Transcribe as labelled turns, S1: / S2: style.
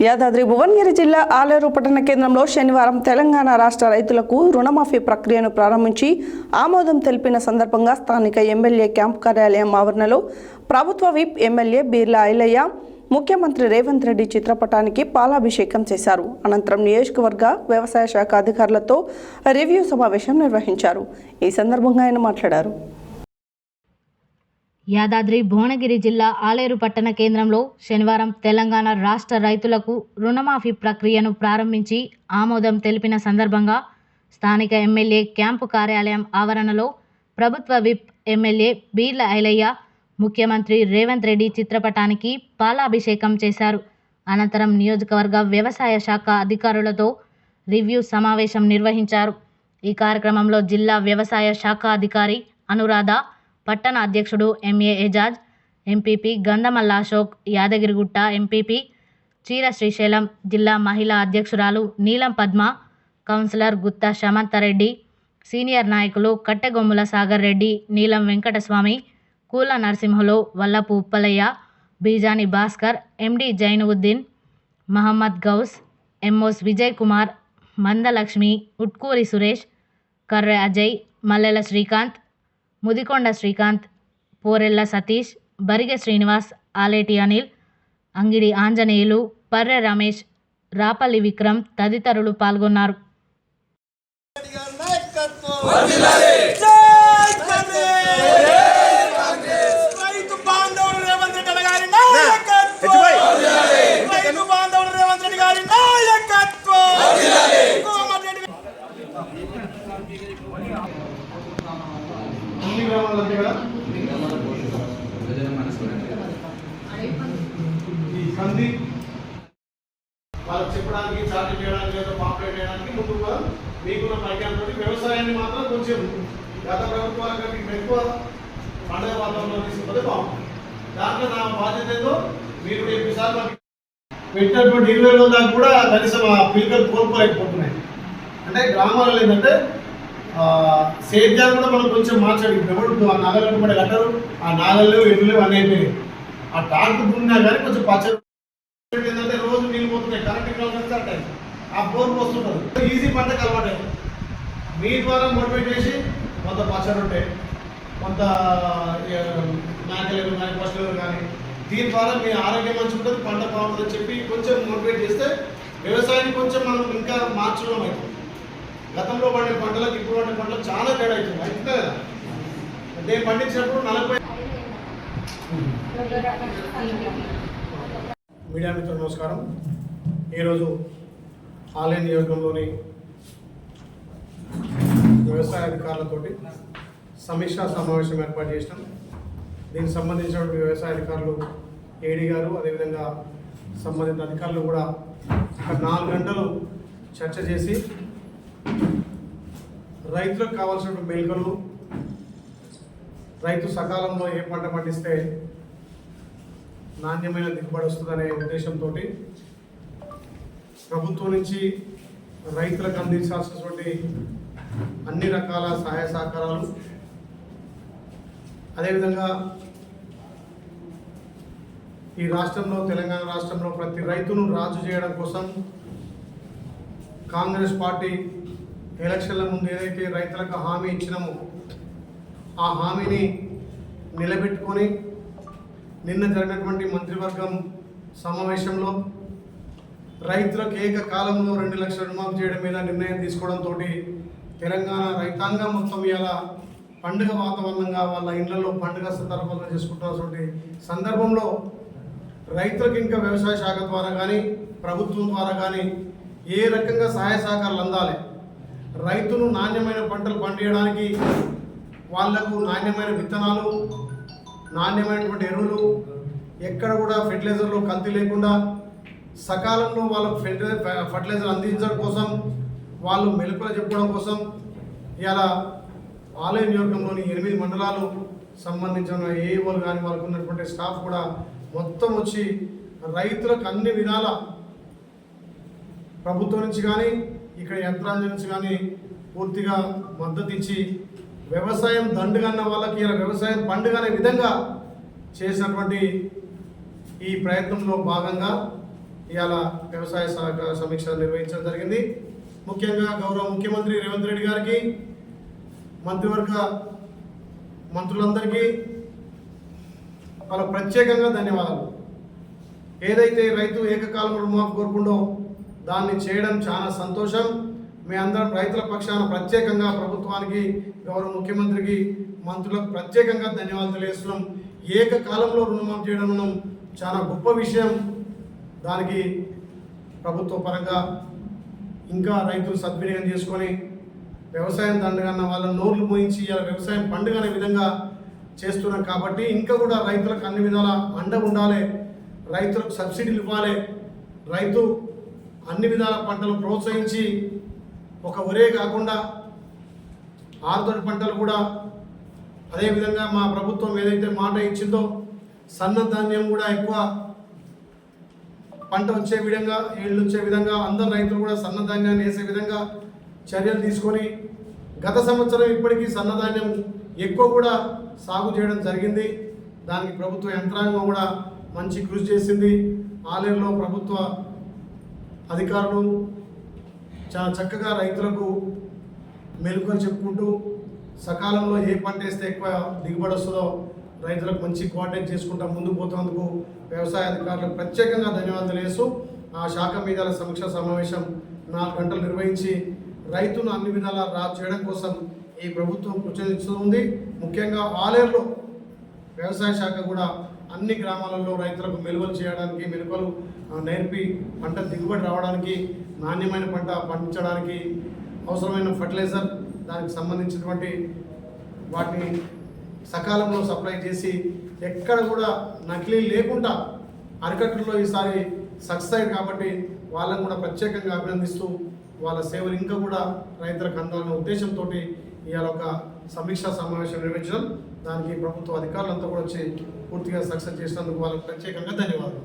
S1: యాదాద్రి భువనగిరి జిల్లా ఆలేరు పట్టణ కేంద్రంలో శనివారం తెలంగాణ రాష్ట్ర రైతులకు రుణమాఫీ ప్రక్రియను ప్రారంభించి ఆమోదం తెలిపిన సందర్భంగా స్థానిక ఎమ్మెల్యే క్యాంప్ కార్యాలయం ఆవరణలో ప్రభుత్వ విప్ ఎమ్మెల్యే బీర్లా ఐలయ్య ముఖ్యమంత్రి రేవంత్ రెడ్డి చిత్రపటానికి పాలాభిషేకం చేశారు. అనంతరం నియోజకవర్గ వ్యవసాయ శాఖ అధికారులతో రివ్యూ సమావేశం నిర్వహించారు. ఈ సందర్భంగా ఆయన మాట్లాడారు.
S2: యాదాద్రి భువనగిరి జిల్లా ఆలేరు పట్టణ కేంద్రంలో శనివారం తెలంగాణ రాష్ట్ర రైతులకు రుణమాఫీ ప్రక్రియను ప్రారంభించి ఆమోదం తెలిపిన సందర్భంగా స్థానిక ఎమ్మెల్యే క్యాంపు కార్యాలయం ఆవరణలో ప్రభుత్వ విప్ ఎమ్మెల్యే బీర్లా ఐలయ్య ముఖ్యమంత్రి రేవంత్ రెడ్డి చిత్రపటానికి పాలాభిషేకం చేశారు. అనంతరం నియోజకవర్గ వ్యవసాయ శాఖ అధికారులతో రివ్యూ సమావేశం నిర్వహించారు. ఈ కార్యక్రమంలో జిల్లా వ్యవసాయ శాఖ అధికారి అనురాధ, పట్టణ అధ్యక్షుడు MA Ejaz, MPP Gandhamalla Ashok, Yadagirigutta MPP చీర శ్రీశైలం, జిల్లా మహిళా అధ్యక్షురాలు నీలం పద్మ, కౌన్సిలర్ గుత్తా శమంతరెడ్డి, సీనియర్ నాయకులు కట్టెగొమ్ముల సాగర్ రెడ్డి, నీలం వెంకటస్వామి, కూల నరసింహులు, వల్లపు ఉప్పలయ్య, బీజాని భాస్కర్, ఎండి జైనుద్దీన్, మహమ్మద్ గౌస్, ఎంఓస్ విజయ్ కుమార్, మందలక్ష్మి, ఉట్కూరి సురేష్, కర్రె అజయ్, మల్లెల శ్రీకాంత్, ముదికొండ శ్రీకాంత్, పోరెల్ల సతీష్, బరిగె శ్రీనివాస్, ఆలేటి అనిల్, అంగిడి ఆంజనేయులు, పర్రె రమేష్, రాపల్లి విక్రమ్ తదితరులు పాల్గొన్నారు.
S3: వాళ్ళకి చెప్పడానికి, చార్జ్ చేయడానికి, లేదా పాంప్లెట్ చేయడానికి ముందుగా మీకున్న పరిజ్ఞానంతో వ్యవసాయాన్ని మాత్రం కొంచెం గత ప్రభుత్వాల కంటే ఎక్కువ పండుగ వాతావరణంలో తీసుకుంటే బాగుంటుంది. దాంట్లో నా బాధ్యత ఏదో మీరు 70 సార్లు పెట్టినటువంటి 20 దాకా కూడా కనీసం ఆ పిల్లలు కోల్పోలేకపోతున్నాయి. అంటే గ్రామాలలో ఏంటంటే సేద్యాలు కూడా మనం కొంచెం మార్చాలి. ఎవరు ఆ నాగళ్ళు పడే కట్టరు, ఆ నాగళ్ళు ఎరువులు అన్నీ అయిపోయినాయి. ఆ టాంకు దున్నా కానీ కొంచెం పచ్చడి ఏంటంటే రోజు నీళ్ళు పోతున్నాయి, కరెంట్ కరెక్ట్ ఆ బోర్ వస్తుంటుంది. ఈజీ పంటకు అలవాటు మీ ద్వారా మోటివేట్ చేసి కొంత పచ్చడి ఉంటాయి, కొంత మేకలేరు కానీ పశువులు కానీ దీని ద్వారా మీ ఆరోగ్యం మంచిగా ఉంటుంది, పంట బాగుంటుందని చెప్పి కొంచెం మోటివేట్ చేస్తే వ్యవసాయాన్ని కొంచెం మనం ఇంకా మార్చడం అవుతుంది. గతంలో పండే పంటలకు ఇప్పుడు పండే పంటలకు చాలా తేడా అవుతుంది. అవుతుంది కదా, నేను పండించినప్పుడు 40. మీడియా మిత్రులు నమస్కారం. ఈరోజు ఆలయ నియోజకవర్గంలోని వ్యవసాయ అధికారులతోటి సమీక్షా సమావేశం ఏర్పాటు చేసినాం. దీనికి సంబంధించినటువంటి వ్యవసాయ అధికారులు ఏడీ గారు, అదేవిధంగా సంబంధిత అధికారులు కూడా ఒక 4 గంటలు చర్చ చేసి రైతులకు కావాల్సినటువంటి మెలకువలు, రైతు సకాలంలో ఏ పంట పండిస్తే నాణ్యమైన దిగుబడి వస్తుందనే ఉద్దేశంతో ప్రభుత్వం నుంచి రైతులకు అందించాల్సినటువంటి అన్ని రకాల సహాయ సహకారాలు, అదేవిధంగా ఈ రాష్ట్రంలో, తెలంగాణ రాష్ట్రంలో ప్రతి రైతును రాజు చేయడం కోసం కాంగ్రెస్ పార్టీ ఎలక్షన్ల ముందు ఏదైతే రైతులకు హామీ ఇచ్చినామో ఆ హామీని నిలబెట్టుకొని నిన్న జరిగినటువంటి మంత్రివర్గం సమావేశంలో రైతులకు ఏకకాలంలో 2 లక్షల రుణమాఫీ చేయడం మీద నిర్ణయం తీసుకోవడంతో తెలంగాణ రైతాంగం మొత్తం ఇలా పండుగ వాతావరణంగా వాళ్ళ ఇళ్లలో పండుగ సందర్భంగా చేసుకుంటున్నటువంటి సందర్భంలో రైతులకు ఇంకా వ్యవసాయ శాఖ ద్వారా కానీ ప్రభుత్వం ద్వారా కానీ ఏ రకంగా సహాయ సహకారాలు అందాలి, రైతును నాణ్యమైన పంటలు పండించడానికి వాళ్లకు నాణ్యమైన విత్తనాలు, నాణ్యమైనటువంటి ఎరువులు, ఎక్కడ కూడా ఫెర్టిలైజర్లో కల్తీ లేకుండా సకాలంలో వాళ్ళకు ఫర్టిలైజర్ అందించడం కోసం, వాళ్ళు మెలకువలు చెప్పడం కోసం ఇలా ఆలయ నియోజకంలోని 8 మండలాలు సంబంధించిన ఏఓలు కానీ వాళ్ళకు ఉన్నటువంటి స్టాఫ్ కూడా మొత్తం వచ్చి రైతులకు అన్ని విధాల ప్రభుత్వం నుంచి కానీ ఇక్కడ యంత్రాంగం నుంచి కానీ పూర్తిగా మద్దతు ఇచ్చి వ్యవసాయం దండుగన్న వాళ్ళకి ఇలా వ్యవసాయం పండుగ అనే విధంగా చేసినటువంటి ఈ ప్రయత్నంలో భాగంగా ఇవాళ వ్యవసాయ శాఖ సమీక్ష నిర్వహించడం జరిగింది. ముఖ్యంగా గౌరవ ముఖ్యమంత్రి రేవంత్ రెడ్డి గారికి, మంత్రివర్గ మంత్రులందరికీ వాళ్ళ ప్రత్యేకంగా ధన్యవాదాలు. ఏదైతే రైతు ఏకకాలంలో రుణమాఫీ కోరుకుండో దాన్ని చేయడం చాలా సంతోషం. మీ అందరం రైతుల పక్షాన ప్రత్యేకంగా ప్రభుత్వానికి, గౌరవ ముఖ్యమంత్రికి, మంత్రులకు ప్రత్యేకంగా ధన్యవాదాలు తెలియజేస్తున్నాం. ఏకకాలంలో రుణమాఫీ చేయడం మనం చాలా గొప్ప విషయం. దానికి ప్రభుత్వ పరంగా ఇంకా రైతులు సద్వినియోగం చేసుకొని వ్యవసాయం దండగన్న వాళ్ళ నోర్లు మోయించి ఇలా వ్యవసాయం పండుగ అనే విధంగా చేస్తున్నాం. కాబట్టి ఇంకా కూడా రైతులకు అన్ని విధాల అండ ఉండాలి, రైతులకు సబ్సిడీలు ఇవ్వాలి, రైతు అన్ని విధాల పంటలు ప్రోత్సహించి ఒక ఒరే కాకుండా ఆరుతడి పంటలు కూడా అదేవిధంగా మా ప్రభుత్వం ఏదైతే మాట ఇచ్చిందో సన్న ధాన్యం కూడా ఎక్కువ పంట వచ్చే విధంగా, ఏళ్ళు వచ్చే విధంగా అందరు రైతులు కూడా సన్నధాన్యాన్ని వేసే విధంగా చర్యలు తీసుకొని గత సంవత్సరం ఇప్పటికీ సన్నధాన్యం ఎక్కువ కూడా సాగు చేయడం జరిగింది. దానికి ప్రభుత్వ యంత్రాంగం కూడా మంచి కృషి చేసింది. ఆలయంలో ప్రభుత్వ అధికారులు చాలా చక్కగా రైతులకు మెలకువలు చెప్పుకుంటూ సకాలంలో ఏ పంట వేస్తే ఎక్కువ దిగుబడి వస్తుందో రైతులకు మంచి కోఆర్డినేట్ చేసుకుంటా ముందుకు పోతున్నందుకు వ్యవసాయ అధికారులకు ప్రత్యేకంగా ధన్యవాదాలు తెలియజేస్తూ ఆ శాఖ మీద సమీక్షా సమావేశం 4 గంటలు నిర్వహించి రైతును అన్ని విధాలా చేయడం కోసం ఈ ప్రభుత్వం కృషి ఉంది. ముఖ్యంగా ఆలేరులో వ్యవసాయ శాఖ కూడా అన్ని గ్రామాలలో రైతులకు మెలకువలు నేర్పి పంట దిగుబడి రావడానికి, నాణ్యమైన పంట పండించడానికి అవసరమైన ఫర్టిలైజర్, దానికి సంబంధించినటువంటి వాటిని సకాలంలో సప్లై చేసి ఎక్కడ కూడా నకిలీ లేకుండా అరికట్టులో ఈసారి సక్సెస్ అయ్యారు. కాబట్టి వాళ్ళని కూడా ప్రత్యేకంగా అభినందిస్తూ వాళ్ళ సేవలు ఇంకా కూడా రైతులకు అందాలనే ఉద్దేశంతో ఇవాళ ఒక సమీక్షా సమావేశం నిర్వహించడం, దానికి ప్రభుత్వ అధికారులంతా కూడా వచ్చి పూర్తిగా సక్సెస్ చేసినందుకు వాళ్ళకి ప్రత్యేకంగా ధన్యవాదాలు.